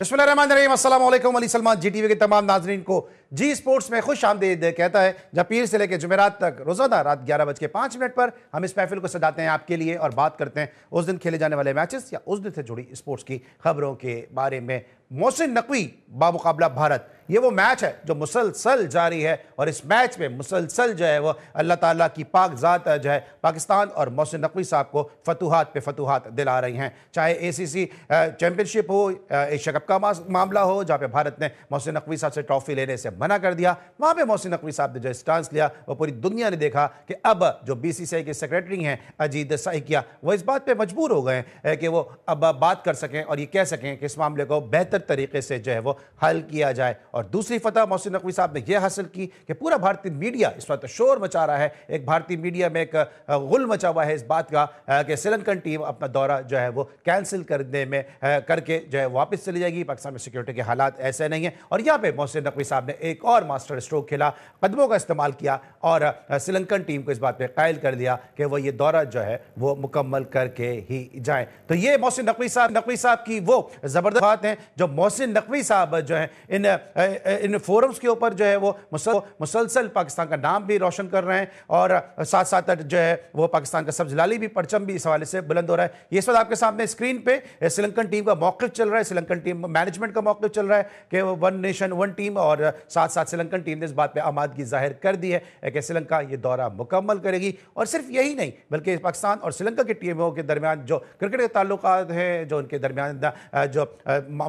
बिस्मिल्लाहिर्रहमानिर्रहीम, अस्सलाम वालेकुम। अली सलमान जी टीवी के तमाम नाजरीन को जी स्पोर्ट्स में खुश आमदीद कहता है। जब पीर से लेकर जुमेरात तक रोजाना रात 11:05 पर हम इस महफिल को सजाते हैं आपके लिए और बात करते हैं उस दिन खेले जाने वाले मैचेस या उस दिन से जुड़ी स्पोर्ट्स की खबरों के बारे में। मोहसिन नकवी बामुकाबला भारत, ये वो मैच है जो मुसलसल जारी है और इस मैच में मुसलसल जो है वो अल्लाह ताला की पाक ज़ात जो है पाकिस्तान और मोहसिन नकवी साहब को फतूहात पे फतूहात दिला रही हैं। चाहे एसीसी चैंपियनशिप हो, एशिया कप का मामला हो जहाँ पे भारत ने मोहसिन नकवी साहब से ट्रॉफी लेने से मना कर दिया, वहाँ पे मोहसिन नकवी साहब ने जो स्टांस लिया वो पूरी दुनिया ने देखा कि अब जो बीसीसीआई के सेक्रेटरी हैं अजीत साहिकिया, वो इस बात पर मजबूर हो गए हैं कि वो अब बात कर सकें और ये कह सकें कि इस मामले को बेहतर तरीके से जो है वो हल किया जाए। और दूसरी फतह मोहसिन नकवी साहब ने यह हासिल की कि पूरा भारतीय मीडिया इस वक्त शोर मचा रहा है। एक भारतीय मीडिया में एक गुल मचा हुआ है इस बात का कि श्रीलंकन टीम अपना दौरा जो है वो कैंसिल करने में करके जो है वापस चली जाएगी। पाकिस्तान में सिक्योरिटी के हालात ऐसे नहीं है और यहाँ पे मोहसिन नकवी साहब ने एक और मास्टर स्ट्रोक खेला, कदमों का इस्तेमाल किया और श्रीलंकन टीम को इस बात पर कायल कर दिया कि वो ये दौरा जो है वो मुकम्मल करके ही जाए। तो ये मोहसिन नकवी साहब की वो जबरदस्त बात है जो मोहसिन नकवी साहब जो है इन फोरम्स के ऊपर जो है वो मुसलसल पाकिस्तान का नाम भी रोशन कर रहे हैं और साथ साथ जो है वो पाकिस्तान का सब्ज लाली भी परचम भी इस हवाले से बुलंद हो रहा है। ये इस वक्त आपके सामने स्क्रीन पे श्रीलंकन टीम का मौक़िफ़ चल रहा है, श्रीलंकन टीम मैनेजमेंट का मौक़िफ़ चल रहा है कि वन नेशन वन टीम, और साथ साथ श्रीलंकन टीम ने इस बात पर आमादगी जाहिर कर दी है कि श्रीलंका ये दौरा मुकम्मल करेगी। और सिर्फ यही नहीं बल्कि पाकिस्तान और श्रीलंका की टीमों के दरमियान जो क्रिकेट के ताल्लुकात हैं, जो उनके दरमियान जो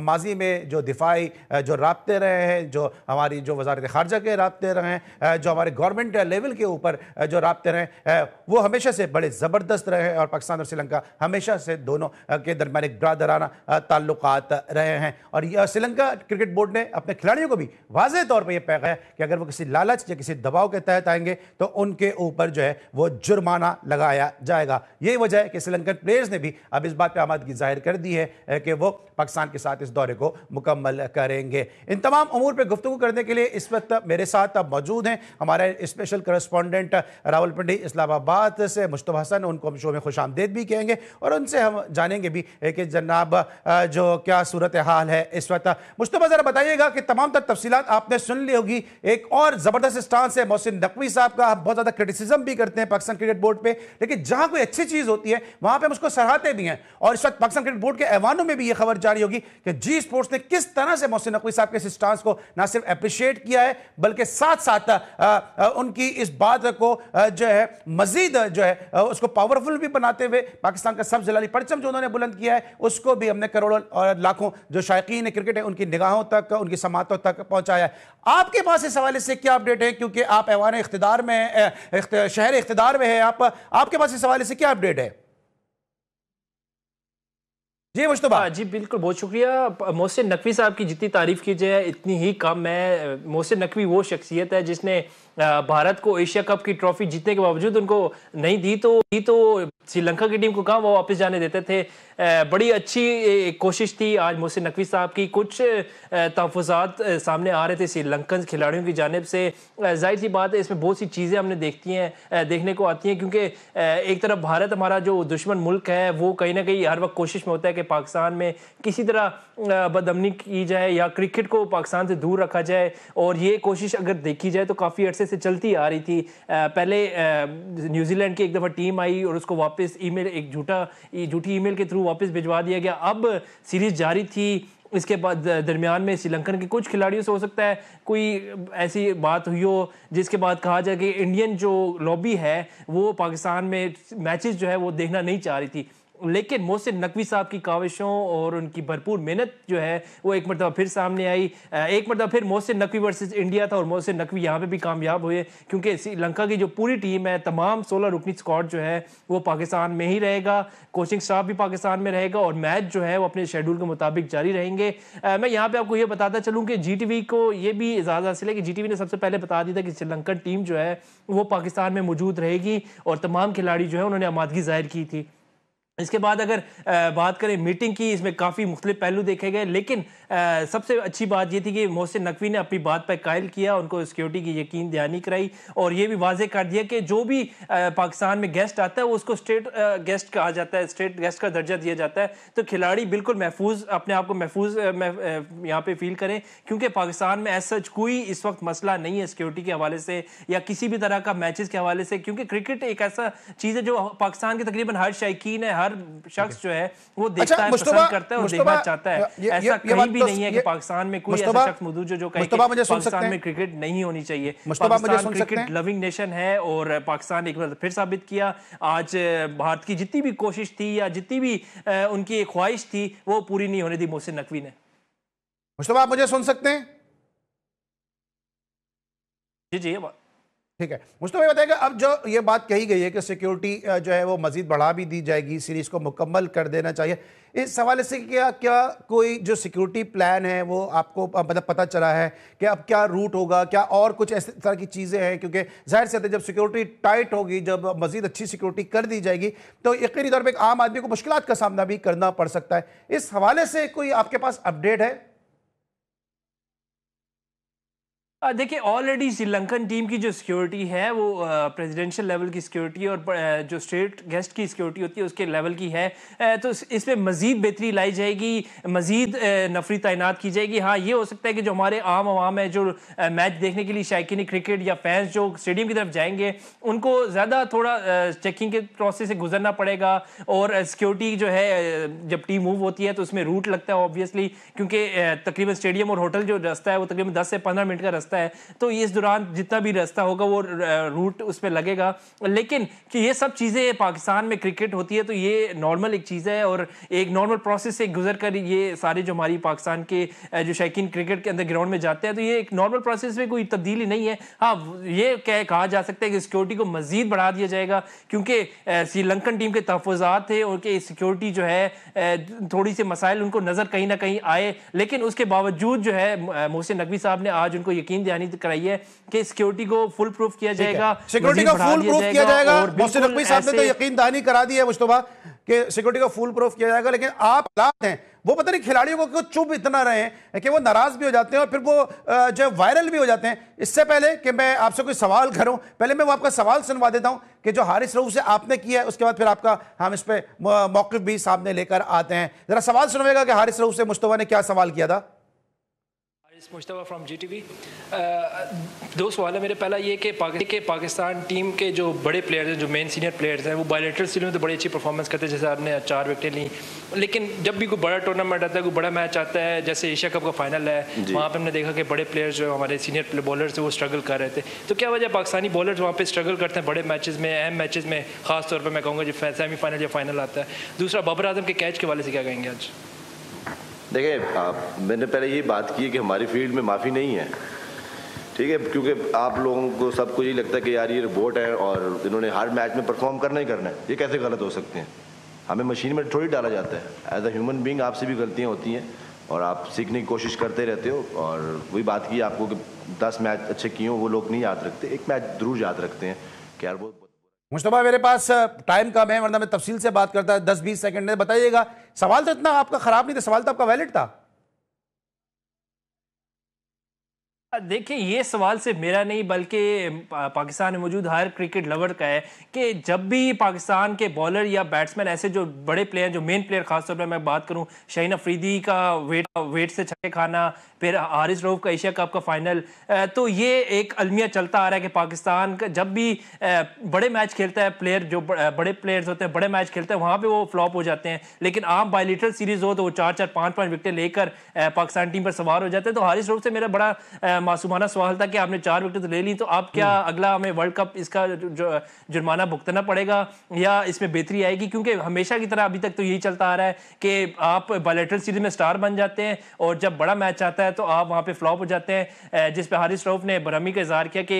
माजी में जो दिफाई जो राब्ते रहे हैं, जो हमारी जो वजारत खारजा के राब्ते रहे हैं, जो हमारे गवर्नमेंट लेवल के ऊपर जो राब्ते रहे वो हमेशा से बड़े ज़बरदस्त रहे हैं और पाकिस्तान और श्रीलंका हमेशा से दोनों के दरमियान एक बरादराना ताल्लुकात रहे हैं। और यह श्रीलंका क्रिकेट बोर्ड ने अपने खिलाड़ियों को भी वाज़ेह तौर पर यह पैगाम है कि अगर वो किसी लालच या किसी दबाव के तहत आएंगे तो उनके ऊपर जो है वो जुर्माना लगाया जाएगा। यही वजह है कि श्रीलंकन प्लेयर्स ने भी अब इस बात पर आमादगी जाहिर कर दी है कि वो पाकिस्तान के साथ इस दौरे को मुकम्मल करेंगे। इन तमाम अमूर पे गुफ्तगू करने के लिए इस वक्त मेरे साथ मौजूद हैं हमारे स्पेशल करस्पॉन्डेंट रावलपिंडी इस्लामाबाद से मुश्तबा हसन। उनको हम शो में खुश आमदेद भी कहेंगे और उनसे हम जानेंगे भी कि जनाब जो क्या सूरत हाल है इस वक्त। मुश्तबा ज़रा बताइएगा कि तमाम तर तफसीलात आपने सुन ली होगी। एक और ज़बरदस्त स्टांस है मोहसिन नकवी साहब का, बहुत ज़्यादा क्रिटिसिज्म भी करते हैं पाकिस्तान क्रिकेट बोर्ड पर, लेकिन जहाँ कोई अच्छी चीज़ होती है वहाँ पर हम उसको सराहते भी हैं। और इस वक्त पाकिस्तान क्रिकेट बोर्ड के ऐवानों में भी ये खबर जारी होगी कि जी स्पोर्ट्स ने किस तरह से मोहसिन नकवी साहब के स्टांस को ना सिर्फ अप्रिशिएट किया है बल्कि साथ साथ उनकी इस बात को जो है मजीद जो है उसको पावरफुल भी बनाते हुए पाकिस्तान का सब्ज लाली परचम जो उन्होंने बुलंद किया है उसको भी हमने करोड़ों और लाखों जो शायकीन क्रिकेट है उनकी निगाहों तक, उनकी समातों तक पहुंचाया है। आपके पास इस हवाले से क्या अपडेट है, क्योंकि आप ऐवान इख्तिदार में शहर इख्तिदार में है, आपके पास इस हवाले से क्या अपडेट है? जी मुश्तबा। जी बिल्कुल, बहुत शुक्रिया। मोहसिन नकवी साहब की जितनी तारीफ की जाए इतनी ही कम है। मोहसिन नकवी वो शख्सियत है जिसने भारत को एशिया कप की ट्रॉफी जीतने के बावजूद उनको नहीं दी तो श्रीलंका की टीम को कहाँ वो वापस जाने देते थे। बड़ी अच्छी कोशिश थी आज मोहसिन नकवी साहब की। कुछ तहफ़्फ़ुज़ात सामने आ रहे थे श्रीलंकन खिलाड़ियों की जानिब से। जाहिर सी बात है इसमें बहुत सी चीज़ें हमने देखने को आती हैं, क्योंकि एक तरफ भारत हमारा जो दुश्मन मुल्क है वो कहीं ना कहीं हर वक्त कोशिश में होता है कि पाकिस्तान में किसी तरह बदअमनी की जाए या क्रिकेट को पाकिस्तान से दूर रखा जाए, और ये कोशिश अगर देखी जाए तो काफ़ी अरसे से चलती आ रही थी। पहले न्यूजीलैंड की एक दफ़ा टीम आई और उसको वापस ईमेल, एक झूठी ईमेल के थ्रू वापस भिजवा दिया गया। अब सीरीज जारी थी, इसके बाद दरमियान में श्रीलंकन के कुछ खिलाड़ियों से हो सकता है कोई ऐसी बात हुई हो जिसके बाद कहा जाए कि इंडियन जो लॉबी है वो पाकिस्तान में मैचेस जो है वो देखना नहीं चाह रही थी। लेकिन मोहसिन नकवी साहब की काविशों और उनकी भरपूर मेहनत जो है वो एक मरतबा फिर सामने आई। एक मरतबा फिर मोहसिन नकवी वर्सेस इंडिया था और मोहसिन नकवी यहाँ पे भी कामयाब हुए, क्योंकि श्रीलंका की जो पूरी टीम है, तमाम 16 रुकनी स्क्वाड जो है वो पाकिस्तान में ही रहेगा, कोचिंग स्टाफ भी पाकिस्तान में रहेगा और मैच जो है वो अपने शेड्यूल के मुताबिक जारी रहेंगे। मैं यहाँ पर आपको ये बताता चलूँ कि GTV को ये भी इजाज़त हासिल है कि GTV ने सबसे पहले बता दिया था कि श्रीलंकन टीम जो है वो पाकिस्तान में मौजूद रहेगी और तमाम खिलाड़ी जो है उन्होंने आमादगी जाहिर की थी। इसके बाद अगर बात करें मीटिंग की, इसमें काफ़ी मुख्तलिफ पहलू देखे गए, लेकिन सबसे अच्छी बात ये थी कि मोहसिन नकवी ने अपनी बात पर कायल किया, उनको सिक्योरिटी की यकीन दहानी कराई और ये भी वाजे कर दिया कि जो भी पाकिस्तान में गेस्ट आता है वो उसको स्टेट गेस्ट कहा जाता है, स्टेट गेस्ट का दर्जा दिया जाता है। तो खिलाड़ी बिल्कुल महफूज, अपने आप को महफूज यहाँ पे फील करें, क्योंकि पाकिस्तान में ऐसा कोई इस वक्त मसला नहीं है सिक्योरिटी के हवाले से या किसी भी तरह का मैचेस के हवाले से, क्योंकि क्रिकेट एक ऐसा चीज़ है जो पाकिस्तान के तकरीबन हर शौकीन है, हर शख्स जो है वो देखता है, पसंद करता है और देखना चाहता है। ऐसा कहीं भी नहीं है कि पाकिस्तान में कोई ऐसा शख्स मौजूद जो कहे कि पाकिस्तान में क्रिकेट नहीं होनी चाहिए। पाकिस्तान क्रिकेट लविंग नेशन है और पाकिस्तान एक बार फिर साबित किया। आज भारत की जितनी भी कोशिश थी या जितनी भी उनकी ख्वाहिश थी वो पूरी नहीं होने दी मोहसिन नकवी ने। मुस्तफा, आप मुझे सुन सकते हैं? जी जी, ठीक है। मुझे ये बताइएगा, अब जो ये बात कही गई है कि सिक्योरिटी जो है वो मजीद बढ़ा भी दी जाएगी, सीरीज को मुकम्मल कर देना चाहिए, इस हवाले से क्या क्या कोई जो सिक्योरिटी प्लान है वो आपको मतलब पता चला है कि अब क्या रूट होगा, क्या और कुछ ऐसे तरह की चीज़ें हैं? क्योंकि जाहिर सी बात है जब सिक्योरिटी टाइट होगी, जब मजीद अच्छी सिक्योरिटी कर दी जाएगी तो यकीनी तौर पर एक आम आदमी को मुश्किलात का सामना भी करना पड़ सकता है। इस हवाले से कोई आपके पास अपडेट है? देखिए, ऑलरेडी श्रीलंकन टीम की जो सिक्योरिटी है वो प्रेसिडेंशियल लेवल की सिक्योरिटी और जो स्टेट गेस्ट की सिक्योरिटी होती है उसके लेवल की है। तो इसमें मज़ीद बेहतरी लाई जाएगी, मज़ीद नफरी तैनात की जाएगी। हाँ, ये हो सकता है कि जो हमारे आम आवाम है जो मैच देखने के लिए शायकीन क्रिकेट या फैंस जो स्टेडियम की तरफ जाएंगे उनको ज़्यादा थोड़ा चेकिंग के प्रोसेस से गुजरना पड़ेगा। और सिक्योरिटी जो है जब टीम मूव होती है तो उसमें रूट लगता है ऑब्वियसली, क्योंकि तकरीबन स्टेडियम और होटल जो रास्ता है वो तकरीबन 10 से 15 मिनट का रास्ता है। तो इस दौरान जितना भी रास्ता होगा वो रूट उस पर लगेगा। लेकिन कि ये सब चीज़ें पाकिस्तान में क्रिकेट होती है तो ये नॉर्मल एक चीज़ है और एक नॉर्मल प्रोसेस से गुजर कर ये सारे जो हमारी पाकिस्तान के जो शौकीन क्रिकेट के अंदर ग्राउंड में जाते हैं तो ये एक नॉर्मल प्रोसेस में कोई तब्दीली नहीं है। हाँ, ये कहा जा सकता है कि सिक्योरिटी को मजीद बढ़ा दिया जाएगा, क्योंकि श्रीलंकन टीम के तहफ़्फ़ुज़ात थे और कि सिक्योरिटी जो है थोड़ी सी मसाइल उनको नज़र कहीं ना कहीं आए, लेकिन उसके बावजूद जो है मोहसिन नकवी साहब ने आज उनको यकीन दहानी कराई है कि सिक्योरिटी को फुल प्रूफ किया जाएगा, सिक्योरिटी का फुल प्रूफ किया जाएगा। मोहसिन नकवी साहब ने तो यकीन दहानी करा दी है मुस्तफा कि सिक्योरिटी का फुल प्रूफ किया जाएगा, लेकिन आप हालात हैं वो पता नहीं खिलाड़ियों को क्यों चुप इतना रहे हैं कि वो नाराज भी हो जाते हैं और फिर वो जो वायरल भी हो जाते हैं। इससे पहले कि मैं आपसे कोई सवाल करूं, पहले मैं वो आपका सवाल सुनवा देता हूं कि जो हारिस रऊफ से आपने किया है, उसके बाद फिर आपका हम इस पे मौक़िफ़ भी सामने लेकर आते हैं। जरा सवाल सुनवाएगा कि हारिस रऊफ से मुस्तफा ने क्या सवाल किया था। मुस्तफा फ्रॉम जीटीवी। दो सवाल है मेरे। पहला ये कि पाकिस्तान टीम के जो बड़े प्लेयर्स हैं, जो मेन सीनियर प्लेयर्स हैं, वो बायलैटरल सीरीज में तो बड़ी अच्छी परफॉर्मेंस करते हैं, जैसे आपने 4 विकेटें ली, लेकिन जब भी कोई बड़ा टूर्नामेंट आता है, कोई बड़ा मैच आता है, जैसे एशिया कप का फाइनल है, वहाँ पर हमने देखा कि बड़े प्लेयर्स जो हमारे सीनियर बॉलर्स थे वो स्ट्रगल कर रहे थे। तो क्या वजह पाकिस्तानी बॉलर्स वहाँ पर स्ट्रगल करते हैं बड़े मैचेज़ में, अहम मैचेज़ में, खासतौर पर मैं कहूँगा जब सेमीफाइनल या फाइनल आता है? दूसरा, बाबर आजम के कैच के वाले से क्या कहेंगे आज? देखिए, मैंने पहले यही बात की है कि हमारी फील्ड में माफ़ी नहीं है, ठीक है, क्योंकि आप लोगों को सब कुछ ही लगता है कि यार ये रोबोट है और इन्होंने हर मैच में परफॉर्म करना ही करना है। ये कैसे गलत हो सकते हैं? हमें मशीन में थोड़ी डाला जाता है। एज अ ह्यूमन बीइंग आपसे भी गलतियाँ होती हैं और आप सीखने की कोशिश करते रहते हो। और वही बात की आपको कि 10 मैच अच्छे किए हो वो लोग नहीं याद रखते, एक मैच जरूर याद रखते हैं कि यार वो। मुस्तफा, मेरे पास टाइम कम है वरना मैं तफसील से बात करता है, 10-20 सेकंड में बताइएगा। सवाल तो इतना आपका खराब नहीं था, सवाल तो आपका वैलिड था। देखिए, ये सवाल सिर्फ मेरा नहीं बल्कि पाकिस्तान में मौजूद हर क्रिकेट लवर का है कि जब भी पाकिस्तान के बॉलर या बैट्समैन ऐसे जो बड़े प्लेयर, जो मेन प्लेयर खासतौर पर मैं बात करूं, शाहीन अफरीदी का वेट से छक्के खाना, फिर हारिस रऊफ का एशिया कप का फाइनल, तो ये एक अलमिया चलता आ रहा है कि पाकिस्तान का जब भी बड़े मैच खेलता है, प्लेयर जो बड़े प्लेयर्स होते हैं बड़े मैच खेलते हैं, वहाँ पर वो फ्लॉप हो जाते हैं। लेकिन आम बायलैटरल सीरीज हो तो वो 4-4, 5-5 विकेटें लेकर पाकिस्तान टीम पर सवार हो जाते हैं। तो हारिस रऊफ से मेरा बड़ा मासूमाना सवाल था कि आपने 4 विकेट तो ले ली, तो आप क्या अगला हमें वर्ल्ड कप इसका जुर्माना भुगतना पड़ेगा या इसमें बेहतरी आएगी? क्योंकि हमेशा की तरह अभी तक तो यही चलता आ रहा है कि आप बायलैटरल सीरीज में स्टार बन जाते हैं और जब बड़ा मैच आता है तो आप वहां पे फ्लॉप हो जाते हैं, जिस पे हारिस रऊफ ने बरहमी का इजहार किया कि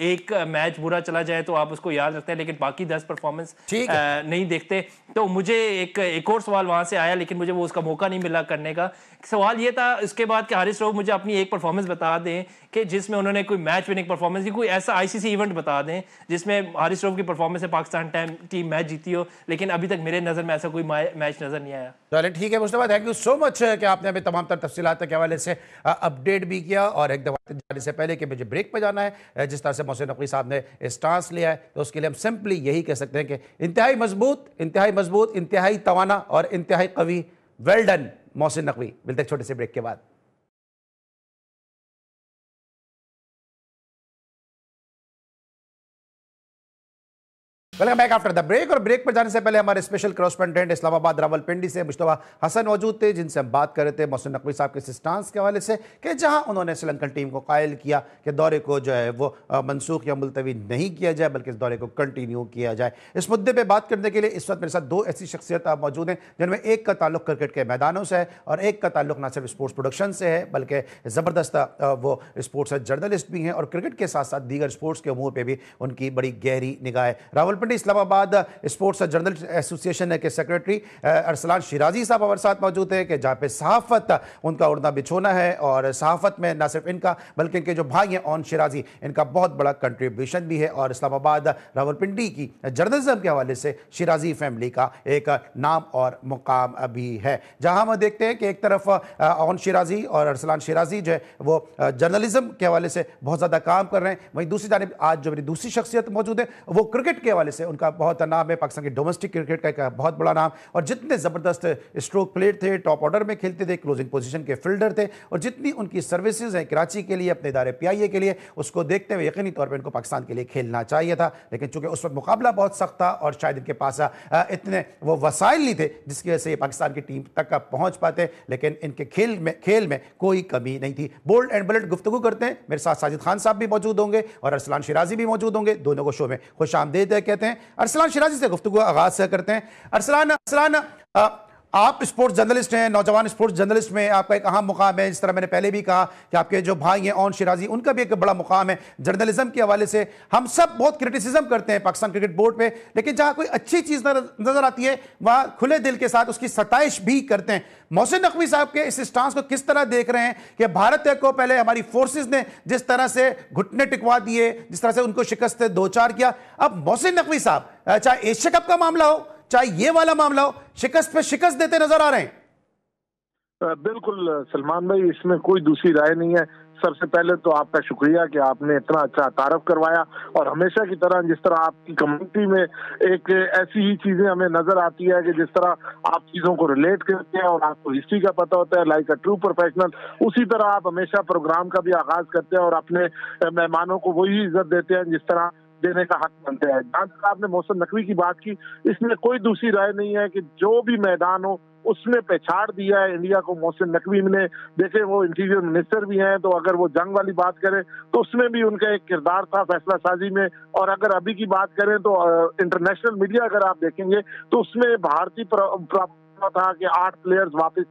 एक मैच बुरा चला जाए तो आप उसको याद रखते हैं लेकिन बाकी 10 परफॉर्मेंस नहीं देखते। तो मुझे एक और सवाल वहां से आया लेकिन मुझे वो उसका मौका नहीं मिला करने का। सवाल ये था इसके बाद कि हारिस रऊफ मुझे अपनी एक परफॉर्मेंस बता दें कि जिसमें उन्होंने कोई मैच विनिंग परफॉर्मेंस की, कोई ऐसा आईसीसी इवेंट बता दें जिसमें हारिस रऊफ की परफॉर्मेंस से पाकिस्तान टीम मैच जीती हो, लेकिन अभी तक मेरे नज़र में ऐसा कोई मैच नज़र नहीं आया। चलिए ठीक है Mustafa, thank you so much कि आपने हमें तमाम तर तफसीलात के हवाले से अपडेट भी किया। और एक दफा जाने से पहले कि मुझे ब्रेक पे जाना है, जिस तरह से मोहसिन नकवी साहब ने स्टांस लिया है, तो उसके लिए हम सिंपली यही कह सकते हैं कि इंतहाई मजबूत, इंतहाई तवाना और इंतहाई कवी। Well done Mohsin Naqvi. मिलते हैं छोटे से ब्रेक के बाद। Welcome back after the break. और ब्रेक पर जाने से पहले हमारे स्पेशल कॉरेस्पोंडेंट इस्लामाबाद रावलपिंडी से मुश्तबा हसन मौजूद थे, जिनसे हम बात कर रहे थे मोहसिन नकवी साहब के स्टांस के हवाले से कि जहां उन्होंने श्रीलंकन टीम को कायल किया कि दौरे को जो है वो मनसूख या मुलतवी नहीं किया जाए, बल्कि इस दौरे को कंटिन्यू किया जाए। इस मुद्दे पर बात करने के लिए इस वक्त मेरे साथ दो ऐसी शख्सियत मौजूद हैं जिनमें एक का ताल्लुक क्रिकेट के मैदानों से है और एक का ताल्लुक न सिर्फ स्पोर्ट्स प्रोडक्शन से है, बल्कि ज़बरदस्त वो स्पोर्ट्स जर्नलिस्ट भी हैं और क्रिकेट के साथ साथ दीगर स्पोर्ट्स के अमूर पर भी उनकी बड़ी गहरी निगाह है। Rawalpindi Islamabad sports journalist association के सेक्रेटरी अरसलान शिराजी साहब हमारे साथ मौजूद है कि जहाँ पे सहाफ़त उनका उड़ना बिछोना है और सहाफ़त में न सिर्फ इनका बल्कि इनके जो भाई हैं ओन शिराजी, इनका बहुत बड़ा कंट्रीब्यूशन भी है और इस्लामाबाद रावलपिंडी की जर्नलिज्म के हवाले से शिराजी फैमिली का एक नाम और मुकाम भी है। जहाँ हम देखते हैं कि एक तरफ ओन शिराजी और अरसलान शिराजी जो है वो जर्नलिज्म के हवाले से बहुत ज़्यादा काम कर रहे हैं, वहीं दूसरी जानिब आज जो मेरी दूसरी शख्सियत मौजूद है वो क्रिकेट के हवाले से उनका बहुत नाम है, पाकिस्तान की डोमेस्टिक क्रिकेट का एक बहुत बड़ा नाम, और जितने ज़बरदस्त स्ट्रोक प्लेयर थे, टॉप ऑर्डर में खेलते थे, क्लोजिंग पोजीशन के फील्डर थे, और जितनी उनकी सर्विसेज हैं कराची के लिए, अपने इदारे पीआईए के लिए, उसको देखते हुए यकीनी तौर पर इनको पाकिस्तान के लिए खेलना चाहिए था। लेकिन चूंकि उस वक्त मुकाबला बहुत सख्त था और शायद इनके पास इतने वो वसाइल नहीं थे जिसकी वजह से पाकिस्तान की टीम तक पहुंच पाते, लेकिन इनके खेल में कोई कमी नहीं थी। बोल्ड एंड बुलेट गुफ्तगू करते हैं, मेरे साथ साजिद खान साहब भी मौजूद होंगे और अरसलान शिराजी भी मौजूद होंगे, दोनों को शो में खुश आमदीद कहते हैं। अरसलान शिराजी से गुफ्तगू आगाज से करते हैं। अरसलान, आप स्पोर्ट्स जर्नलिस्ट हैं, नौजवान स्पोर्ट्स जर्नलिस्ट में आपका एक अहम मुकाम है। जिस तरह मैंने पहले भी कहा कि आपके जो भाई हैं ओन शिराजी, उनका भी एक बड़ा मुकाम है जर्नलिज्म के हवाले से। हम सब बहुत क्रिटिसिज्म करते हैं पाकिस्तान क्रिकेट बोर्ड पे, लेकिन जहां कोई अच्छी चीज नजर आती है वहां खुले दिल के साथ उसकी सताइश भी करते हैं। मोहसिन नकवी साहब के इस स्टांस को किस तरह देख रहे हैं कि भारत को पहले हमारी फोर्सेस ने जिस तरह से घुटने टिकवा दिए, जिस तरह से उनको शिकस्त दो चार किया, अब मोहसिन नकवी साहब चाहे एशिया कप का मामला हो चाहे ये वाला मामला हो, शिकस्त पे शिकस्त देते नजर आ रहे हैं। बिल्कुल सलमान भाई, इसमें कोई दूसरी राय नहीं है। सबसे पहले तो आपका शुक्रिया कि आपने इतना अच्छा तारफ करवाया, और हमेशा की तरह जिस तरह आपकी कम्युनिटी में एक ऐसी ही चीजें हमें नजर आती है कि जिस तरह आप चीजों को रिलेट करते हैं और आपको हिस्ट्री का पता होता है लाइक अ ट्रू प्रोफेशनल, उसी तरह आप हमेशा प्रोग्राम का भी आगाज करते हैं और अपने मेहमानों को वही इज्जत देते हैं जिस तरह देने का हक बनते हैं। जहां तक आपने मोहसिन नकवी की बात की, इसमें कोई दूसरी राय नहीं है कि जो भी मैदान हो उसमें पछाड़ दिया है इंडिया को मोहसिन नकवी ने। देखे वो इंटीरियर मिनिस्टर भी हैं, तो अगर वो जंग वाली बात करें तो उसमें भी उनका एक किरदार था फैसला साजी में, और अगर अभी की बात करें तो इंटरनेशनल मीडिया अगर आप देखेंगे तो उसमें भारतीय था कि 8 प्लेयर्स वापस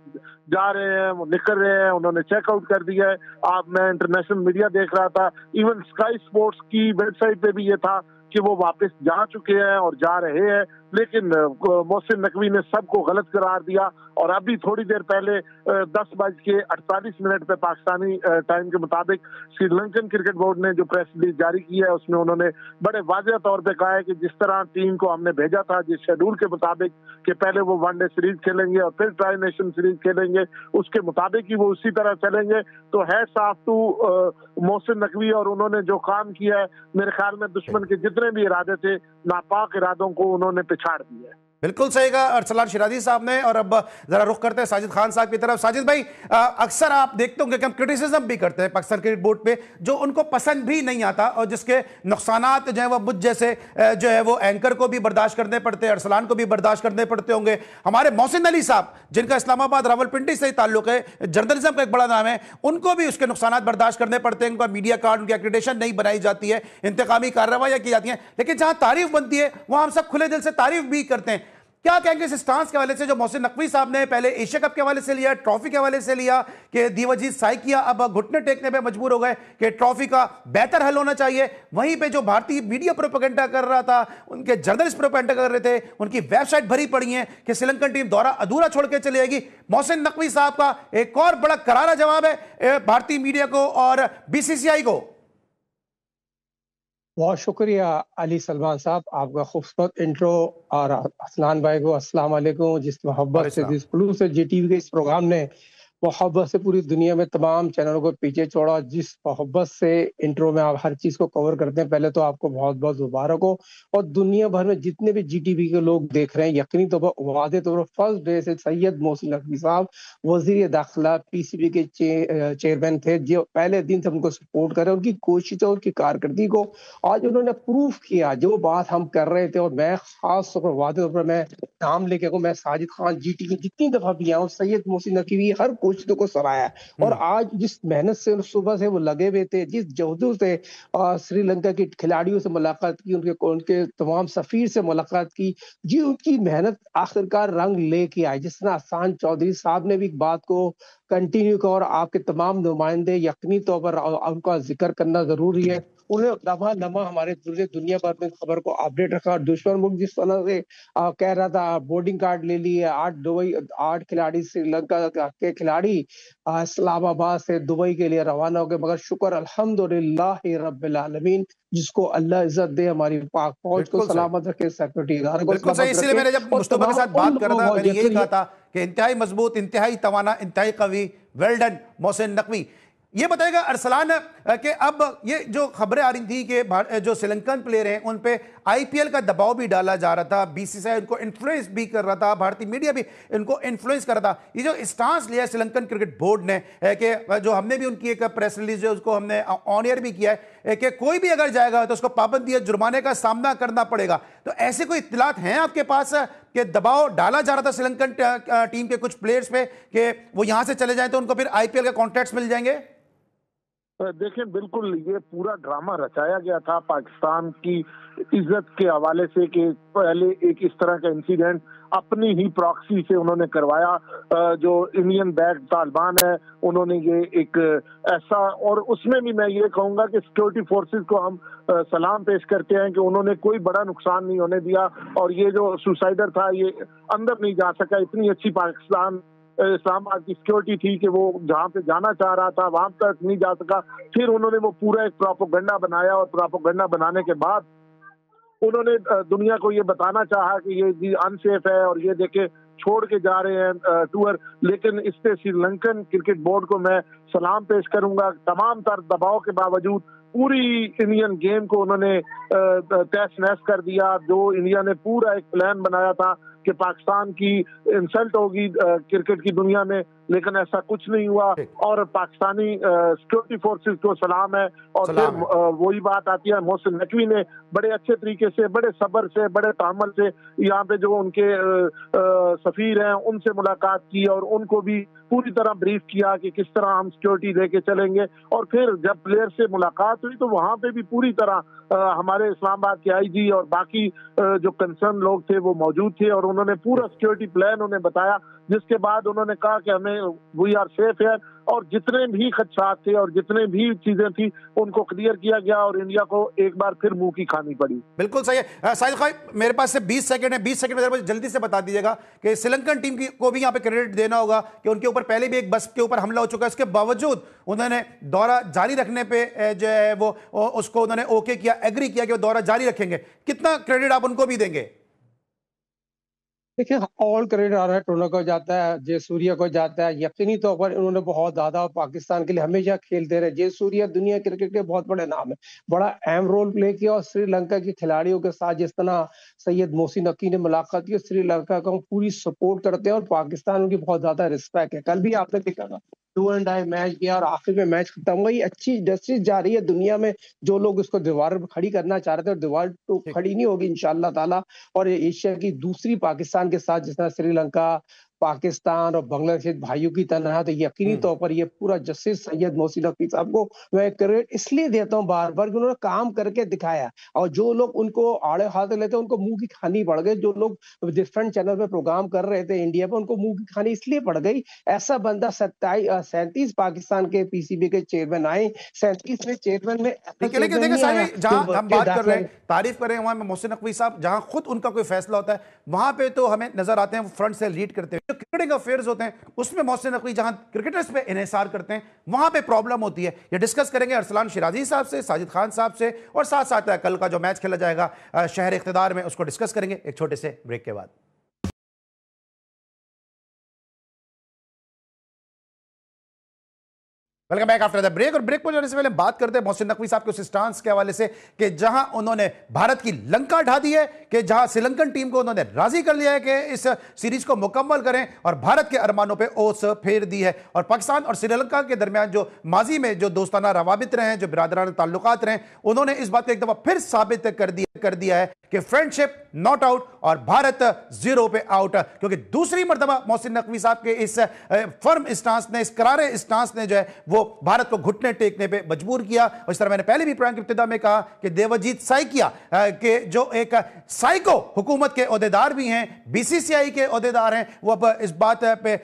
जा रहे हैं, वो निकल रहे हैं, उन्होंने चेकआउट कर दिया है। मैं इंटरनेशनल मीडिया देख रहा था, इवन स्काई स्पोर्ट्स की वेबसाइट पे भी ये था कि वो वापस जा चुके हैं और जा रहे हैं, लेकिन मोहसिन नकवी ने सबको गलत करार दिया। और अभी थोड़ी देर पहले 10:48 पे पाकिस्तानी टाइम के मुताबिक श्रीलंकन क्रिकेट बोर्ड ने जो प्रेस रिलीज जारी की है उसमें उन्होंने बड़े वाज़ेह तौर पे कहा है कि जिस तरह टीम को हमने भेजा था जिस शेड्यूल के मुताबिक कि पहले वो वनडे सीरीज खेलेंगे और फिर ट्राई नेशन सीरीज खेलेंगे, उसके मुताबिक ही वो उसी तरह चलेंगे। तो hats off to Mohsin Naqvi, और उन्होंने जो काम किया है मेरे ख्याल में दुश्मन के जितने भी इरादे थे, नापाक इरादों को उन्होंने पिछाड़ दिया है। बिल्कुल सही कहा अरसलान शिराजी साहब ने। और अब जरा रुख करते हैं साजिद खान साहब की तरफ। साजिद भाई, अक्सर आप देखते होंगे कि हम क्रिटिसिज्म भी करते हैं पाकिस्तान क्रिकेट बोर्ड पे, जो उनको पसंद भी नहीं आता और जिसके नुकसानात जो है वो मुझ जैसे जो है वो एंकर को भी बर्दाश्त करने पड़ते हैं, अरसलान को भी बर्दाश्त करने पड़ते होंगे। हमारे मोहसिन अली साहब जिनका इस्लामाबाद रावलपिंडी से ताल्लुक है, जर्नलिज्म का एक बड़ा नाम है, उनको भी उसके नुकसानात बर्दाश्त करने पड़ते हैं। उनका मीडिया कार्ड, उनकी एक्रेडिटेशन नहीं बनाई जाती है, इंतकामी कार्रवाइयां की जाती हैं, लेकिन जहां तारीफ बनती है वहां हम सब खुले दिल से तारीफ भी करते हैं। क्या कहेंगे इस स्टांस के हवाले से जो मोहसिन नकवी साहब ने पहले एशिया कप के हवाले से लिया, ट्रॉफी के हवाले से लिया कि दीवजीत साइकिया अब घुटने टेकने पे मजबूर हो गए कि ट्रॉफी का बेहतर हल होना चाहिए। वहीं पे जो भारतीय मीडिया प्रोपेगेंडा कर रहा था, उनके जर्नलिस्ट प्रोपेगेंडा कर रहे थे, उनकी वेबसाइट भरी पड़ी है कि श्रीलंकन टीम दौरा अधूरा छोड़ के चली जाएगी। मोहसिन नकवी साहब का एक और बड़ा करारा जवाब है भारतीय मीडिया को और बीसीसीआई को। बहुत शुक्रिया अली सलमान साहब, आपका खूबसूरत इंट्रो, और असलान भाई को अस्सलाम वालेकुम। जिस मोहब्बत से, जिस खुलूस से जीटीवी के इस प्रोग्राम ने मोहब्बत से पूरी दुनिया में तमाम चैनलों को पीछे छोड़ा, जिस मोहब्बत से इंट्रो में आप हर चीज को कवर करते हैं, पहले तो आपको बहुत बहुत मुबारक हो। और दुनिया भर में जितने भी जीटीवी के लोग देख रहे हैं, यकीनी तौर पर वादे तौर पर फर्स्ट डे से सैयद मोहसिन नकवी साहब वजीर दाखिला पीसीबी के चेयरमैन थे, जो पहले दिन से उनको सपोर्ट कर रहे हैं, उनकी कोशिश और उनकी कारकर्दगी को आज उन्होंने प्रूफ किया। जो बात हम कर रहे थे, और मैं खास तौर पर वादे तौर पर मैं नाम लेके मैं साजिद खान जीटीवी जितनी दफा भी आया हूँ, सैयद मोहसिन नकवी हर कोशिशों को सराहा। और आज जिस मेहनत से सुबह से वो लगे हुए थे, जिस जहदों से श्रीलंका के खिलाड़ियों से मुलाकात की, उनके तमाम सफीर से मुलाकात की, जी उनकी मेहनत आखिरकार रंग लेके आई। जिस तरह अहसान चौधरी साहब ने भी एक बात को कंटिन्यू किया, और आपके तमाम नुमाइंदे यकीनी तौर पर उनका जिक्र करना जरूरी है। उन्हें दफा नमा हमारे पूरे दुनिया भर में खबर को अपडेट रखा। और दुश्मन मुल्क जिस तरह से कह रहा था बोर्डिंग कार्ड ले लिए, 8 खिलाड़ी श्रीलंका के खिलाड़ी इस्लामाबाद से दुबई के लिए रवाना हो गए। मगर शुक्र अल्हम्दुलिल्लाह रब्बिल आलमीन, जिसको अल्लाह इज्जत दे, हमारी पाक फौज को सलामत रखे, सिक्योरिटी इदारे को बिल्कुल सही। इसलिए मैंने जब मुस्तफा के साथ बात कर रहा था, मैंने यही कहा था कि इंतहाई मजबूत, इंतहाई तवाना, इंतहाई कवी, वेल डन मोहसिन नकवी। ये बताएगा अरसलान कि अब ये जो खबरें आ रही थी कि जो श्रीलंकन प्लेयर हैं उन पे आईपीएल का दबाव भी डाला जा रहा था, बीसीसीआई उनको इन्फ्लुएंस भी कर रहा था, भारतीय मीडिया भी इनको इन्फ्लुएंस कर रहा था। ये जो स्टांस लिया है श्रीलंकन क्रिकेट बोर्ड ने कि जो हमने भी उनकी एक प्रेस रिलीज है उसको हमने ऑन एयर भी किया है कि कोई भी अगर जाएगा तो उसको पाबंदी या जुर्माने का सामना करना पड़ेगा। तो ऐसे कोई इत्तलात हैं आपके पास कि दबाव डाला जा रहा था श्रीलंकन टीम के कुछ प्लेयर्स पे कि वो यहां से चले जाएं तो उनको फिर आईपीएल का कॉन्ट्रैक्ट्स मिल जाएंगे? देखिए, बिल्कुल ये पूरा ड्रामा रचाया गया था पाकिस्तान की इज्जत के हवाले से कि पहले एक इस तरह का इंसिडेंट अपनी ही प्रॉक्सी से उन्होंने करवाया। जो इंडियन बैक तालिबान है उन्होंने ये एक ऐसा, और उसमें भी मैं ये कहूंगा कि सिक्योरिटी फोर्सेस को हम सलाम पेश करते हैं कि उन्होंने कोई बड़ा नुकसान नहीं होने दिया। और ये जो सुसाइडर था ये अंदर नहीं जा सका। इतनी अच्छी पाकिस्तान इस्लामाबाद की सिक्योरिटी थी कि वो जहाँ पे जाना चाह रहा था वहां तक नहीं जा सका। फिर उन्होंने वो पूरा एक प्रोपेगेंडा बनाया, और प्रोपेगेंडा बनाने के बाद उन्होंने दुनिया को ये बताना चाहा कि ये अनसेफ है और ये देखे छोड़ के जा रहे हैं टूर। लेकिन इस पे श्रीलंकन क्रिकेट बोर्ड को मैं सलाम पेश करूंगा। तमाम तर दबाव के बावजूद पूरी इंडियन गेम को उन्होंने तहस नहस कर दिया। जो इंडिया ने पूरा एक प्लान बनाया था कि पाकिस्तान की इंसल्ट होगी क्रिकेट की दुनिया में, लेकिन ऐसा कुछ नहीं हुआ। और पाकिस्तानी सिक्योरिटी फोर्सेस को सलाम है। और फिर वही बात आती है, मोहसिन नकवी ने बड़े अच्छे तरीके से, बड़े सब्र से, बड़े तामल से यहाँ पे जो उनके सफीर हैं उनसे मुलाकात की और उनको भी पूरी तरह ब्रीफ किया कि किस तरह हम सिक्योरिटी लेके चलेंगे। और फिर जब प्लेयर से मुलाकात हुई तो वहां पे भी पूरी तरह हमारे इस्लामाबाद के आईजी और बाकी जो कंसर्न लोग थे वो मौजूद थे, और उन्होंने पूरा सिक्योरिटी प्लान उन्हें बताया। जिसके बाद उन्होंने कहा कि हमें वी आर सेफ है, और जितने भी खदशात थे और जितने भी चीजें थी उनको क्लियर किया गया, और इंडिया को एक बार फिर मुंह की खानी पड़ी। बिल्कुल सही है। साहिद खाई, मेरे पास से 20 सेकंड है, 20 सेकंड में जल्दी से बता दीजिएगा कि श्रीलंकन टीम को भी यहाँ पे क्रेडिट देना होगा कि उनके ऊपर पहले भी एक बस के ऊपर हमला हो चुका है, इसके बावजूद उन्होंने दौरा जारी रखने पे जो है वो उसको उन्होंने ओके किया, एग्री किया कि वो दौरा जारी रखेंगे। कितना क्रेडिट आप उनको भी देंगे? देखिए, ऑल क्रेडिट आ रहा है टोना को जाता है, जय सूर्या को जाता है। यकीनी तौर पर इन्होंने बहुत ज्यादा पाकिस्तान के लिए हमेशा खेलते रहे। जय सूर्या दुनिया क्रिकेट के बहुत बड़े नाम है, बड़ा अहम रोल प्ले किया। और श्रीलंका के खिलाड़ियों के साथ जिस तरह सैयद मोहसिन नकवी ने मुलाकात की, श्रीलंका को हम पूरी सपोर्ट करते हैं और पाकिस्तान उनकी बहुत ज्यादा रिस्पेक्ट है। कल भी आपने देखा था 2.5 मैच किया और आखिर में मैच खत्म हुआ। ये अच्छी इंडस्ट्री जा रही है दुनिया में। जो लोग उसको दीवार पर खड़ी करना चाह रहे थे, और दीवार तो खड़ी नहीं होगी इंशाअल्लाह ताला। और एशिया की दूसरी पाकिस्तान के साथ जिस तरह श्रीलंका पाकिस्तान और बांग्लादेश भाइयों की तरह है, तो यकीनी तौर पर ये पूरा जस्टिस सैयद मोहसिन नकवी साहब को मैं क्रेडिट इसलिए देता हूँ बार बार कि उन्होंने काम करके दिखाया। और जो लोग उनको आड़े हाथ लेते उनको मुंह की खानी पड़ गई। जो लोग डिफरेंट चैनल पे प्रोग्राम कर रहे थे इंडिया पे, उनको मुंह की खानी इसलिए पड़ गई। ऐसा बंदा 37 पाकिस्तान के पीसीबी के चेयरमैन आए, 37 में चेयरमैन में ठीक है, लेकिन देखिए साहब, जहां हम बात कर रहे हैं, तारीफ कर रहे हैं वहां मोहसिन नकवी साहब, जहां खुद उनका कोई फैसला होता है वहां पे तो हमें नजर आते हैं वो फ्रंट से लीड करते हैं। जो क्रिकेटिंग अफेयर्स होते हैं उसमें मोहसिन नकवी जहां क्रिकेटर्स पे इन्हिसार करते हैं वहां पे प्रॉब्लम होती है। ये डिस्कस करेंगे अरसलान शिराजी साहब से, साजिद खान साहब से, और साथ साथ कल का जो मैच खेला जाएगा शहर इख्तिदार में उसको डिस्कस करेंगे एक छोटे से ब्रेक के बाद। Welcome back after the break. और ब्रेक पर जाने से पहले बात करते हैं मोहसिन नकवी साहब के उस स्टांस के हवाले से कि जहां उन्होंने भारत की लंका ढा दी है, कि जहां श्रीलंकन टीम को उन्होंने राजी कर लिया है कि इस सीरीज को मुकम्मल करें और भारत के अरमानों पे ओस फेर दी है। और पाकिस्तान और श्रीलंका के दरमियान जो माजी में जो दोस्ताना रवाबित रहे हैं, जो बिरादराना ताल्लुकात रहे हैं, उन्होंने इस बात को एक दफा फिर साबित कर दिया है कि फ्रेंडशिप नॉट आउट और भारत जीरो पे आउट। क्योंकि दूसरी मर्तबा मोहसिन नकवी साहब के इस फर्म स्टांस ने, इस करारे स्टांस ने जो है वो भारत को घुटने टेकने पे मजबूर किया। और इस तरह मैंने पहले भी प्रोग्राम की इब्तिदा में कहा कि देवजीत साइकिया के जो एक साइको हुकूमत के ओहदेदार भी हैं, बीसीसीआई के ओहदेदार हैं, वो अब इस बात पे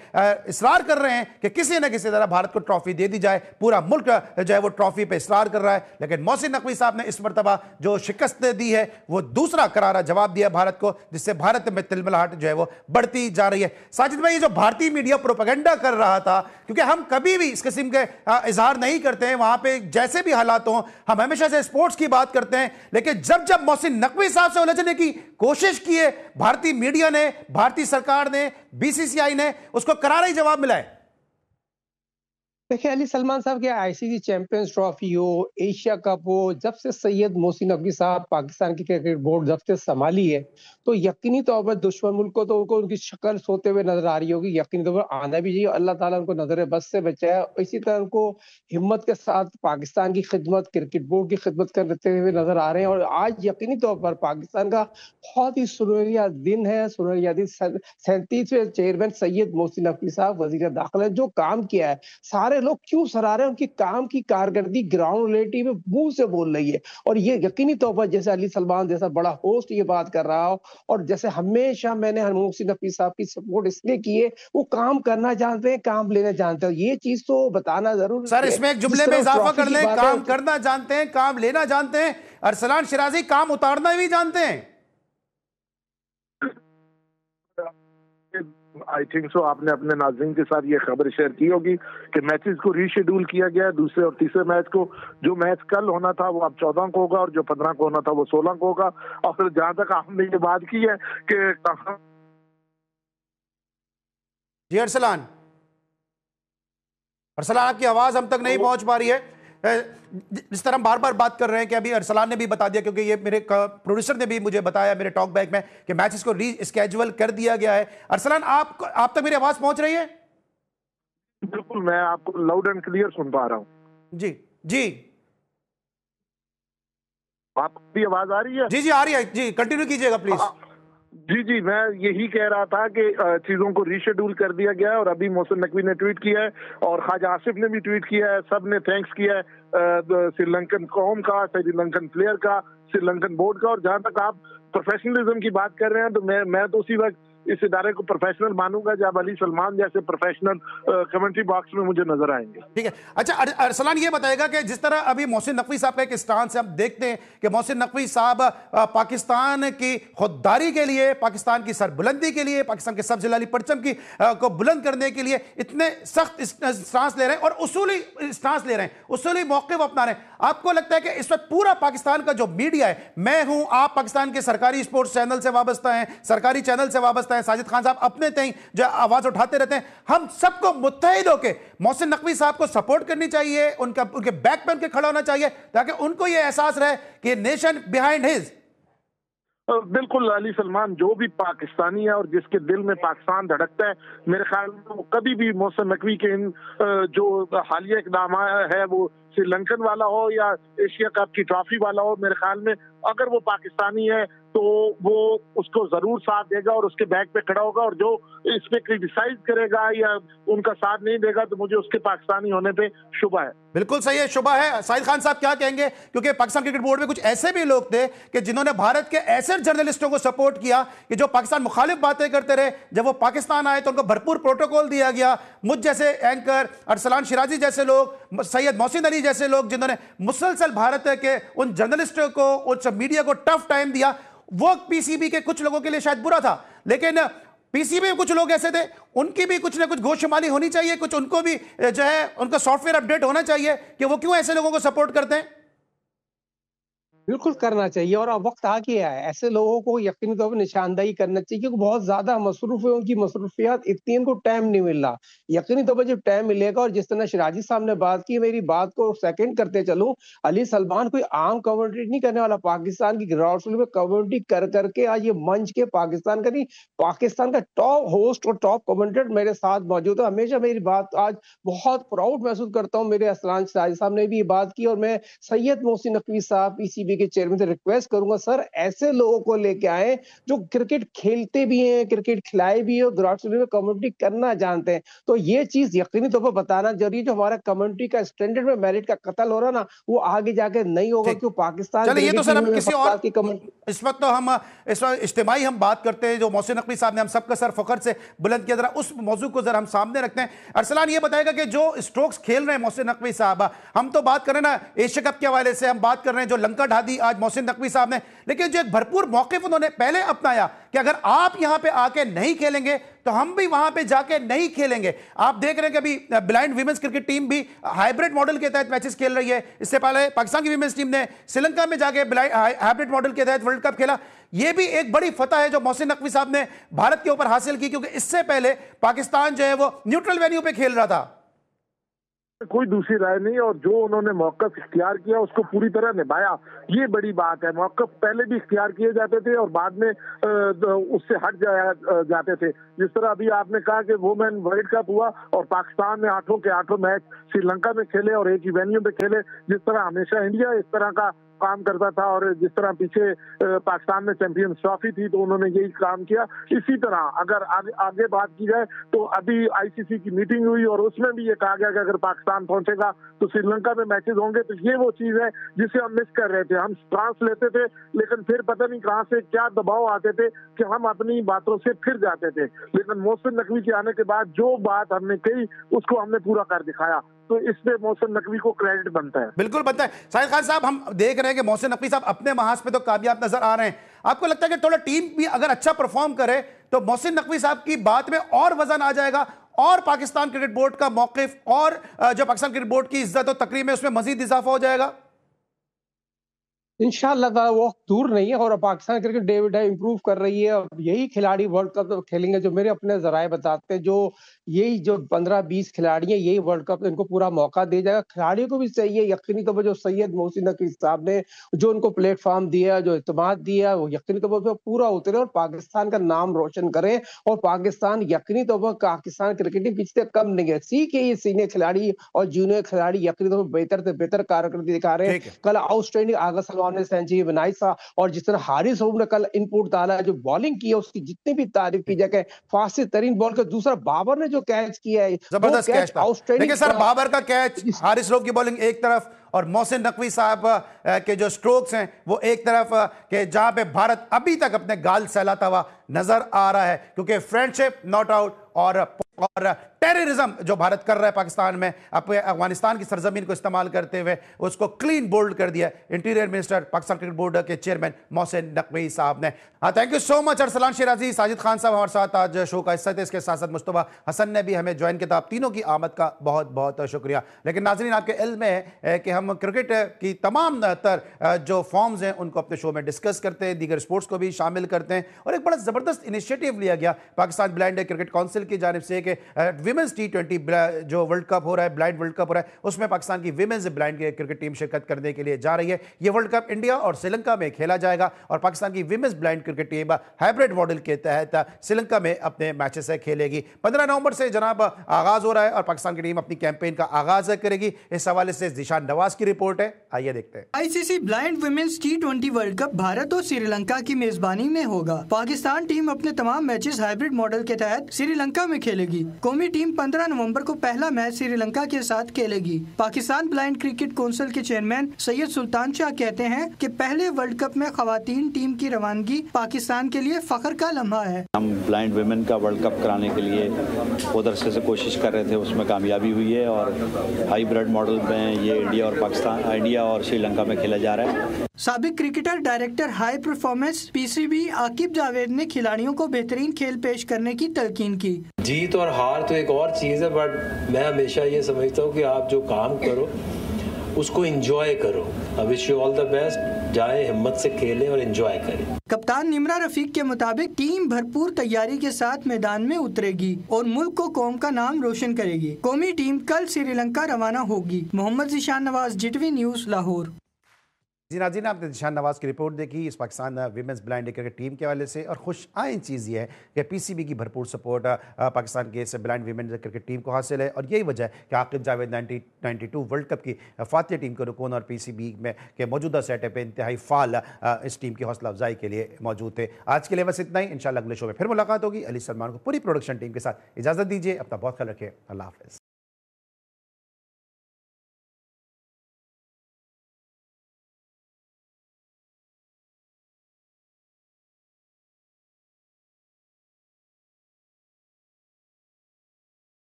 इसरार कर रहे हैं कि किसी न किसी तरह भारत को ट्रॉफी दे दी जाए। पूरा मुल्क जो है वो ट्रॉफी पे इसरार कर रहा है, लेकिन मोहसिन नकवी साहब ने इस मर्तबा जो शिकस्त दी है वो दूसरा करारा जवाब दिया भारत को, जिससे भारत में तिलमिलाहट जो है वो बढ़ती जा रही है। साजिद भाई, ये जो भारतीय मीडिया प्रोपेगेंडा कर रहा था, क्योंकि हम कभी भी इस किस्म के इजहार नहीं करते हैं, वहां पे जैसे भी हालात हो हम हमेशा से स्पोर्ट्स की बात करते हैं, लेकिन जब जब मोहसिन नकवी साहब से उलझने की कोशिश की है भारतीय मीडिया ने, भारतीय सरकार ने, बीसीसीआई ने, उसको करारा ही जवाब मिला है। देखिए अली सलमान साहब के आईसीसी चैंपियंस ट्रॉफी हो, एशिया कप हो, जब से सैयद मोहसिन नकवी साहब पाकिस्तान की क्रिकेट बोर्ड जब से संभाली है, तो यकीनी तौर पर दुश्मन मुल्क को तो उनको उनकी शक्ल सोते हुए नजर आ रही होगी। यकीनी तौर पर आना भी चाहिए, अल्लाह ताला उनको नजर बस से बचाया। इसी तरह उनको हिम्मत के साथ पाकिस्तान की खिदमत, क्रिकेट बोर्ड की खिदमत करते हुए नजर आ रहे हैं। और आज यकीनी तौर पर पाकिस्तान का बहुत ही सुनहरा दिन है। सुनहरा दिन 37वें चेयरमैन सैयद मोहसिन नकवी साहब वजीर दाखिला जो काम किया है, सारे लोग क्यों सराह रहे हैं उनकी काम की कारकर्दगी, ग्राउंड रियलिटी में मुंह से बोल रही है। और ये यकीनी तौर पर जैसे अली सलमान जैसा बड़ा होस्ट ये बात कर रहा हो, और जैसे हमेशा मैंने मोहसिन नकवी साहब की सपोर्ट इसलिए की है, वो काम करना जानते हैं, काम लेना जानते हैं। ये चीज तो बताना जरूर सर, इसमें एक जुमले में इजाफा कर लें, काम करना जानते हैं, काम लेना जानते हैं। अरसलान शिराजी काम उतारना भी जानते हैं। आई थिंक सो आपने अपने नाज़रीन के साथ ये खबर शेयर की होगी कि मैचेस को रीशेड्यूल किया गया है। दूसरे और तीसरे मैच को, जो मैच कल होना था वो अब 14 को होगा, और जो 15 को होना था वो 16 को होगा। और फिर जहां तक आपने ये बात की है कि कहां जी अरसलान, आपकी आवाज हम तक नहीं पहुंच पा रही है। जिस तरह हम बार बार बात कर रहे हैं कि अभी अरसलान ने भी बता दिया, क्योंकि ये मेरे प्रोड्यूसर ने भी मुझे बताया मेरे टॉक बैक में कि मैचेस को रीस्केड्यूल कर दिया गया है। अरसलान, आप तक मेरी आवाज पहुंच रही है? बिल्कुल, मैं आपको लाउड एंड क्लियर सुन पा रहा हूं। जी जी, आपकी आवाज आ रही है? जी जी आ रही है जी, कंटिन्यू कीजिएगा प्लीज। जी, मैं यही कह रहा था कि चीजों को रीशेड्यूल कर दिया गया है। और अभी मोहसिन नकवी ने ट्वीट किया है और ख्वाजा आसिफ ने भी ट्वीट किया है, सब ने थैंक्स किया है श्रीलंकन कौम का, श्रीलंकन प्लेयर का, श्रीलंकन बोर्ड का। और जहां तक आप प्रोफेशनलिज्म की बात कर रहे हैं, तो मैं तो उसी वक्त इस इदारे को प्रोफेशनल मानूंगा जब अली सलमान जैसे प्रोफेशनल कमेंट्री बॉक्स में मुझे नजर आएंगे। ठीक है, अच्छा अरसलान ये बताएगा कि जिस तरह अभी मोहसिन नकवी साहब का एक स्टांस से हम देखते हैं कि मोहसिन नकवी साहब पाकिस्तान की खुददारी के लिए, पाकिस्तान की सरबुलंदी के लिए, पाकिस्तान के सब जलाली परचम की को बुलंद करने के लिए इतने सख्त स्टांस ले रहे हैं और उसूली स्टांस ले रहे हैं, उसूली मौक़िफ़ अपना रहे हैं। आपको लगता है कि इस वक्त पूरा पाकिस्तान का जो मीडिया है, मैं हूं, आप पाकिस्तान के सरकारी स्पोर्ट्स चैनल से वाबस्ता हैं, सरकारी चैनल से वाबस्ता हैं, साजिद खान साहब अपने तय जो आवाज उठाते रहते हैं, हम सबको मुत्तहिद होकर मोहसिन नकवी साहब को सपोर्ट करनी चाहिए, उनके बैक पे उनके खड़ा होना चाहिए, ताकि उनको यह एहसास रहे कि नेशन बिहाइंड हिज। बिल्कुल अली सलमान, जो भी पाकिस्तानी है और जिसके दिल में पाकिस्तान धड़कता है, मेरे ख्याल में वो कभी भी मोहसिन नकवी के इन जो हालिया इकदाम है, वो श्रीलंकन वाला हो या एशिया कप की ट्रॉफी वाला हो, मेरे ख्याल में अगर वो पाकिस्तानी है तो वो उसको जरूर साथ देगा और उसके बैक पे खड़ा होगा, और जो इस पे क्रिटिसाइज करेगा या उनका साथ नहीं देगा तो मुझे उसके पाकिस्तानी होने पे शुबा है। बिल्कुल सही है, शुबा है। साहिद खान साहब क्या कहेंगे, क्योंकि पाकिस्तान क्रिकेट बोर्ड में कुछ ऐसे भी लोग थे कि जिन्होंने भारत के ऐसे जर्नलिस्टों को सपोर्ट किया कि जो पाकिस्तान मुखालिफ बातें करते रहे, जब वो पाकिस्तान आए तो उनको भरपूर प्रोटोकॉल दिया गया। मुझ जैसे एंकर, अरसलान शिराजी जैसे लोग, सैयद मोहसिन अली जैसे लोग, जिन्होंने मुसलसल भारत के उन जर्नलिस्टों को, उस मीडिया को टफ टाइम दिया, वो पीसीबी के कुछ लोगों के लिए शायद बुरा था। लेकिन पीसीबी में कुछ लोग ऐसे थे, उनकी भी कुछ ना कुछ गोशमाली होनी चाहिए, कुछ उनको भी जो है उनका सॉफ्टवेयर अपडेट होना चाहिए कि वो क्यों ऐसे लोगों को सपोर्ट करते हैं। बिल्कुल करना चाहिए, और अब वक्त आ गया है ऐसे लोगों को यकीनी तौर पर निशानदेही करना चाहिए, क्योंकि बहुत ज्यादा मसरूफ है, उनकी मसरूफियात इतनी, उनको टाइम नहीं मिल रहा। यकीनी तौर पर जब टाइम मिलेगा, और जिस तरह शिराजी साहब ने बात की, मेरी बात को सेकंड करते चलूं, अली सलमान कोई आम कमेंट्री नहीं करने वाला, पाकिस्तान की ग्राउंड फ्लोर में कमेंट्री कर करके आज ये मंच के पाकिस्तान का नहीं, पाकिस्तान का टॉप होस्ट और टॉप कमेंटेटर मेरे साथ मौजूद है। हमेशा मेरी बात आज बहुत प्राउड महसूस करता हूँ, मेरे अरसलान शिराजी साहब ने भी ये बात की, और मैं सैयद मोहसिन नकवी साहब पीसीबी के चेयरमैन से रिक्वेस्ट करूंगा, सर ऐसे लोगों को लेके आए जो क्रिकेट खेलते भी हैं, क्रिकेट खिलाए भी है, ग्राउंड फ्लोर में कमेंट्री करना जानते हैं। तो ये चीज यकीनी तौर पर बताना जरूरी है, जो हमारा कमेंट्री का स्टैंडर्ड में मेरिट का कत्ल हो रहा ना, वो आगे जाके नहीं होगा, क्योंकि पाकिस्तान चलिए, ये तो सर हम किसी और की कमेंट्री, इस वक्त तो हम इस वक्त इज्तिमाई हम बात करते हैं, जो मोहसिन नकवी साहब ने हम सबका सर फखर से बुलंद किया, जरा उस मौजू को जरा हम सामने रखते हैं। अरसलान ये बताएगा कि जो स्ट्रोक्स खेल रहे हैं मोहसिन नकवी साहब, हम तो बात कर रहे हैं ना एशिया कप के हवाले से, हम बात कर रहे हैं जो लंका ढा दी आज मोहसिन नकवी साहब ने, लेकिन जो एक भरपूर मौक़िफ़ उन्होंने पहले अपनाया कि अगर आप यहां पे आके नहीं खेलेंगे तो हम भी वहां पे जाके नहीं खेलेंगे। आप देख रहे हैं कि अभी ब्लाइंड वीमेंस क्रिकेट टीम भी हाइब्रिड मॉडल के तहत मैचेस खेल रही है। इससे पहले पाकिस्तान की वीमेंस टीम ने श्रीलंका में जाके हाइब्रिड मॉडल के तहत वर्ल्ड कप खेला। यह भी एक बड़ी फतह है जो मोहसिन नकवी साहब ने भारत के ऊपर हासिल की, क्योंकि इससे पहले पाकिस्तान जो है वो न्यूट्रल वेन्यू पे खेल रहा था। कोई दूसरी राय नहीं, और जो उन्होंने मौक़िफ़ इख्तियार किया उसको पूरी तरह निभाया, ये बड़ी बात है। मौक़िफ़ पहले भी इख्तियार किए जाते थे और बाद में उससे हट जाते थे। जिस तरह अभी आपने कहा कि वुमेन वर्ल्ड कप हुआ और पाकिस्तान ने 8 के 8 मैच श्रीलंका में खेले और एक ही वेन्यू पे खेले, जिस तरह हमेशा इंडिया इस तरह का काम करता था, और जिस तरह पीछे पाकिस्तान में चैंपियंस ट्रॉफी थी तो उन्होंने यही काम किया। इसी तरह अगर आगे बात की जाए तो अभी आईसीसी की मीटिंग हुई और उसमें भी ये कहा गया कि अगर पाकिस्तान पहुंचेगा तो श्रीलंका में मैचेस होंगे। तो ये वो चीज है जिसे हम मिस कर रहे थे। हम फ्रांस लेते थे लेकिन फिर पता नहीं कहां से क्या दबाव आते थे कि हम अपनी बातों से फिर जाते थे, लेकिन मोहसिन नकवी के आने के बाद जो बात हमने कही उसको हमने पूरा कर दिखाया। तो इसमें मोहसिन नकवी को क्रेडिट बनता है। बिल्कुल बनता है। साहिद खान साहब, हम देख रहे हैं कि मोहसिन नकवी साहब अपने महाज पे तो कामयाब नजर आ रहे हैं। आपको लगता है कि थोड़ा टीम भी अगर अच्छा परफॉर्म करे तो मोहसिन नकवी साहब की बात में और वजन आ जाएगा, और पाकिस्तान क्रिकेट बोर्ड का मौकिफ और जो पाकिस्तान क्रिकेट बोर्ड की इज्जत और तकरीम है उसमें मजीद इजाफा हो जाएगा? इंशाअल्लाह ताला वो दूर नहीं है, और Pakistan cricket day by day improve कर रही है। अब यही खिलाड़ी वर्ल्ड कप तो खेलेंगे, जो मेरे अपने जराए बताते हैं, जो यही जो 15-20 खिलाड़ी हैं यही वर्ल्ड कप इनको पूरा मौका दे जाएगा। खिलाड़ियों को भी चाहिए यकीनी तौर पर, जो सैयद मोहसिन नकवी साहब ने जो उनको प्लेटफॉर्म दिया, जो इत्मीनान दिया, वो यकीनी तौर पर पूरा उतरे और पाकिस्तान का नाम रोशन करें। और पाकिस्तान यकीनी तौर पर पाकिस्तान क्रिकेट टीम पिछले कम नहीं है, सीखे ये सीनियर खिलाड़ी और जूनियर खिलाड़ी यकीनी तौर पर बेहतर से बेहतर कारकर्दगी दिखा रहे हैं। कल आउटस्टैंडिंग आगा ने सेंचुरी बनाई था, और जिस तरह हारिस रऊफ ने कल इनपुट डाला, जो बॉलिंग की है उसकी जितनी भी तारीफ की जाए, फास्ट तरीन बॉल का। दूसरा बाबर ने जो कैच किया है, जबरदस्त कैच था। देखिए सर, बाबर का कैच, हारिस रऊफ की बॉलिंग एक तरफ और मोहसिन नकवी साहब के जो स्ट्रोक्स हैं वो एक तरफ, के जहां पे भारत अभी तक अपने गाल सहलाता हुआ नजर आ रहा है, क्योंकि फ्रेंडशिप नॉट आउट और टेररिज्म जो भारत कर रहा है पाकिस्तान में, अपने अफगानिस्तान की सरजमीन को इस्तेमाल करते हुए उसको क्लीन बोल्ड कर दिया interior minister Pakistan cricket board के चेयरमैन मोहसिन नकवी साहब ने। हाँ, thank you so much Arsalan Shirazi, Sajid Khan साहब हमारे साथ आज शो का हिस्सा थे। इसके साथ साथ मुस्तफा हसन ने भी हमें ज्वाइन किया था। आप तीनों की आमद का बहुत बहुत शुक्रिया। लेकिन नाज़रीन, आपके इल्म में है कि हम क्रिकेट की तमाम तर जो फॉर्म्स हैं उनको अपने शो में डिस्कस करते हैं, दीगर स्पोर्ट्स को भी शामिल करते हैं, और एक बड़ा ज़बरदस्त इनिशिएटिव लिया गया पाकिस्तान ब्लाइंड क्रिकेट काउंसिल की जानिब से कि विमेंस T20 जो वर्ल्ड कप हो रहा है, ब्लाइंड वर्ल्ड कप हो रहा है, उसमें पाकिस्तान की विमेंस ब्लाइंड क्रिकेट टीम शिरकत करने के लिए जा रही है। ये वर्ल्ड कप इंडिया और श्रीलंका में खेला जाएगा और पाकिस्तान की women's blind cricket team hybrid model के तहत श्रीलंका में अपने मैचेस खेलेगी। 15 नवंबर से जनाब आगाज हो रहा है और पाकिस्तान की टीम अपनी कैंपेन का आगाज करेगी। इस हवाले से जिशान नवाज की रिपोर्ट है, आइए देखते हैं। ICC blind women's T20 world cup Bharat और श्रीलंका की मेजबानी में होगा। पाकिस्तान टीम अपने तमाम मैचेस हाइब्रिड मॉडल के तहत श्रीलंका में खेलेगी। कौमी टीम 15 नवंबर को पहला मैच श्रीलंका के साथ खेलेगी। पाकिस्तान ब्लाइंड क्रिकेट काउंसिल के चेयरमैन सैयद सुल्तान शाह कहते हैं कि पहले वर्ल्ड कप में खवातीन टीम की रवानगी पाकिस्तान के लिए फख्र का लम्हा है। हम ब्लाइंड वुमेन का वर्ल्ड कप कराने के लिए उधर से कोशिश कर रहे थे, उसमें कामयाबी हुई है और हाइब्रिड मॉडल में ये इंडिया और श्रीलंका में खेला जा रहा है। साबिक cricketer director high performance PCB Aqib Javed ने खिलाड़ियों को बेहतरीन खेल पेश करने की तलकीन की। जीत और हार तो एक और चीज है, बट मैं हमेशा ये समझता हूँ कि आप जो काम करो उसको एंजॉय करो। I wish you all the best. जाए हिम्मत से खेलें और एंजॉय करें। कप्तान निमरा रफीक के मुताबिक टीम भरपूर तैयारी के साथ मैदान में उतरेगी और मुल्क को कौम का नाम रोशन करेगी। कौमी टीम कल श्रीलंका रवाना होगी। Mohammad Zeeshan Nawaz, GTV news, Lahore. जी नाज़रीन, आपने जिशान नवाज की रिपोर्ट देखी इस Pakistan women's blind cricket team के हवाले से। और खुश आइन चीज़ ये है कि PCB की भरपूर सपोर्ट पाकिस्तान के इस ब्लाइंड विमेंस क्रिकेट टीम को हासिल है और यही वजह है कि आकिब जावेद 1992 वर्ल्ड कप की फातिह टीम के रुकून और PCB में के मौजूदा सेटअप इंतहाई फाल इस टीम की हौसला अफजाई के लिए मौजूद थे। आज के लिए बस इतना ही। इंशाल्लाह अगले शो में फिर मुलाकात होगी। अली सलमान को पूरी प्रोडक्शन टीम के साथ इजाज़त दीजिए। अपना बहुत ख्याल रखिए। अल्लाह हाफ़िज़।